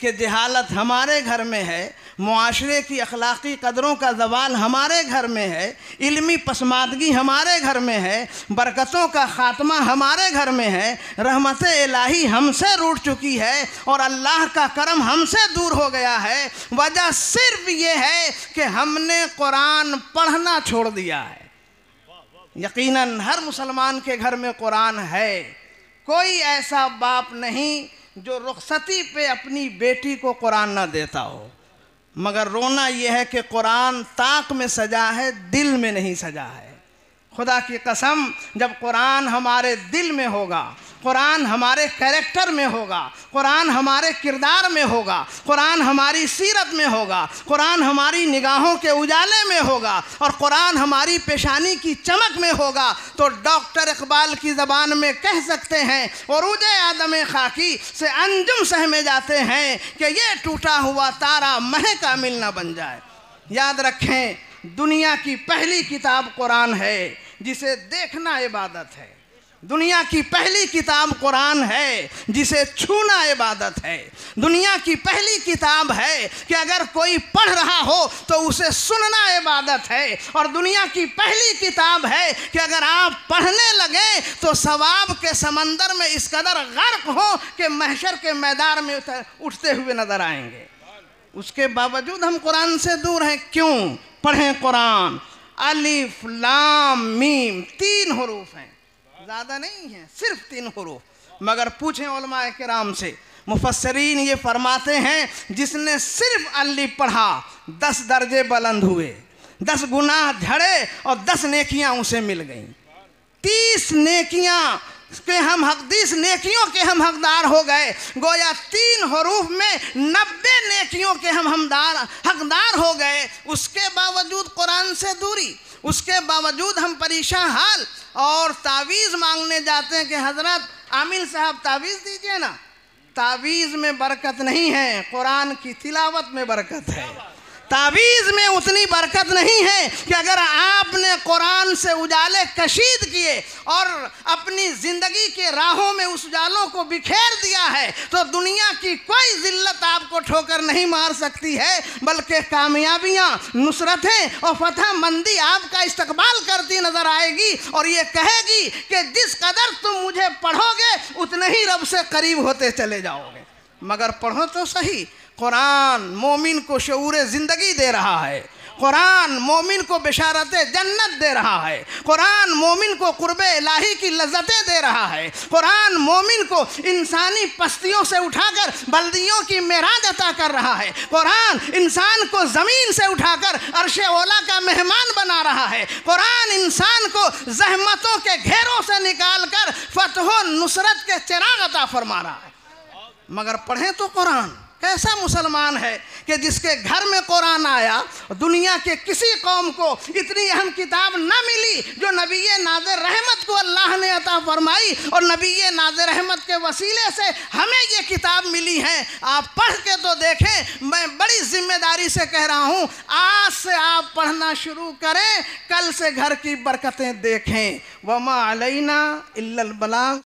کہ جہالت ہمارے گھر میں ہے، معاشرے کی اخلاقی قدروں کا زوال ہمارے گھر میں ہے، علمی پسماندگی ہمارے گھر میں ہے، برکتوں کا خاتمہ ہمارے گھر میں ہے، رحمت الہی ہم سے روٹ چکی ہے اور اللہ کا کرم ہم سے دور ہو گیا ہے۔ وجہ صرف یہ ہے کہ ہم نے قرآن پڑھنا چھوڑ دیا ہے۔ یقیناً ہر مسلمان کے گھر میں قرآن ہے، کوئی ایسا باپ نہیں جو رخصتی پہ اپنی بیٹی کو قرآن نہ دیتا ہو، مگر رونا یہ ہے کہ قرآن طاق میں سجا ہے، دل میں نہیں سجا ہے۔ خدا کی قسم، جب قرآن ہمارے دل میں ہوگا، قرآن ہمارے کریکٹر میں ہوگا، قرآن ہمارے کردار میں ہوگا، قرآن ہماری سیرت میں ہوگا، قرآن ہماری نگاہوں کے اجالے میں ہوگا اور قرآن ہماری پیشانی کی چمک میں ہوگا، تو ڈاکٹر اقبال کی زبان میں کہہ سکتے ہیں، عروج آدم خاکی سے انجم سہمے جاتے ہیں کہ یہ ٹوٹا ہوا تارا مہ کامل نہ بن جائے۔ یاد رکھیں، دنیا کی پہلی کتاب قرآن ہے جسے دیکھنا عبادت ہے، دنیا کی پہلی کتاب قرآن ہے جسے چھونا عبادت ہے، دنیا کی پہلی کتاب ہے کہ اگر کوئی پڑھ رہا ہو تو اسے سننا عبادت ہے، اور دنیا کی پہلی کتاب ہے کہ اگر آپ پڑھنے لگیں تو ثواب کے سمندر میں اس قدر غرق ہو کہ محشر کے میدان میں اٹھتے ہوئے نظر آئیں گے۔ اس کے باوجود ہم قرآن سے دور ہیں۔ کیوں؟ پڑھیں قرآن۔ الف لام میم 3 حروف ہیں، زیادہ نہیں ہیں، صرف 3 حروف، مگر پوچھیں علماء کرام سے، مفسرین یہ فرماتے ہیں جس نے صرف الف پڑھا 10 درجے بلند ہوئے، 10 گناہ جھڑے اور 10 نیکیاں اسے مل گئیں۔ 30 نیکیوں کے ہم حقدار ہو گئے، گویا 3 حروف میں 90 نیکیوں کے ہم حقدار ہو گئے۔ اس کے باوجود قرآن سے دوری، اس کے باوجود ہم پریشان حال اور تعویذ مانگنے جاتے ہیں کہ حضرت عامل صاحب تعویذ دیجئے نا۔ تعویذ میں برکت نہیں ہے، قرآن کی تلاوت میں برکت ہے۔ تعویذ میں اتنی برکت نہیں ہے کہ اگر آپ نے قرآن سے اجالے کشید کیے اور اپنی زندگی کے راہوں میں اس اجالوں کو بکھیر دیا ہے تو دنیا کی کوئی ذلت آپ کو ٹھوکر نہیں مار سکتی ہے، بلکہ کامیابیاں، نصرتیں اور فتح مندی آپ کا استقبال کرتی نظر آئے گی اور یہ کہے گی کہ جس قدر تم مجھے پڑھو گے اتنے ہی رب سے قریب ہوتے چلے جاؤ گے۔ مگر پڑھو تو صحیح۔ قرآن مومن کو شعور زندگی دے رہا ہے، قرآن مومن کو بشارت جنت دے رہا ہے، قرآن مومن کو قرب الہی کی لذتیں دے رہا ہے، قرآن مومن کو انسانی پستیوں سے اٹھا کر بلدیوں کی معراج عطا کر رہا ہے، قرآن انسان کو زمین سے اٹھا کر عرش اولا کا مہمان بنا رہا ہے، قرآن انسان کو زحمتوں کے گھیروں سے نکال کر فتح و نصرت کے چراغ عطا فرما رہا ہے۔ مگر پڑھیں تو قرآن۔ کیسا مسلمان ہے کہ جس کے گھر میں قرآن آیا، دنیا کے کسی قوم کو اتنی اہم کتاب نہ ملی جو نبی نازل رحمت کو اللہ نے عطا فرمائی، اور نبی نازل رحمت کے وسیلے سے ہمیں یہ کتاب ملی ہے۔ آپ پڑھ کے تو دیکھیں، میں بڑی ذمہ داری سے کہہ رہا ہوں، آج سے آپ پڑھنا شروع کریں، کل سے گھر کی برکتیں دیکھیں۔ وما علینا الا البلاغ۔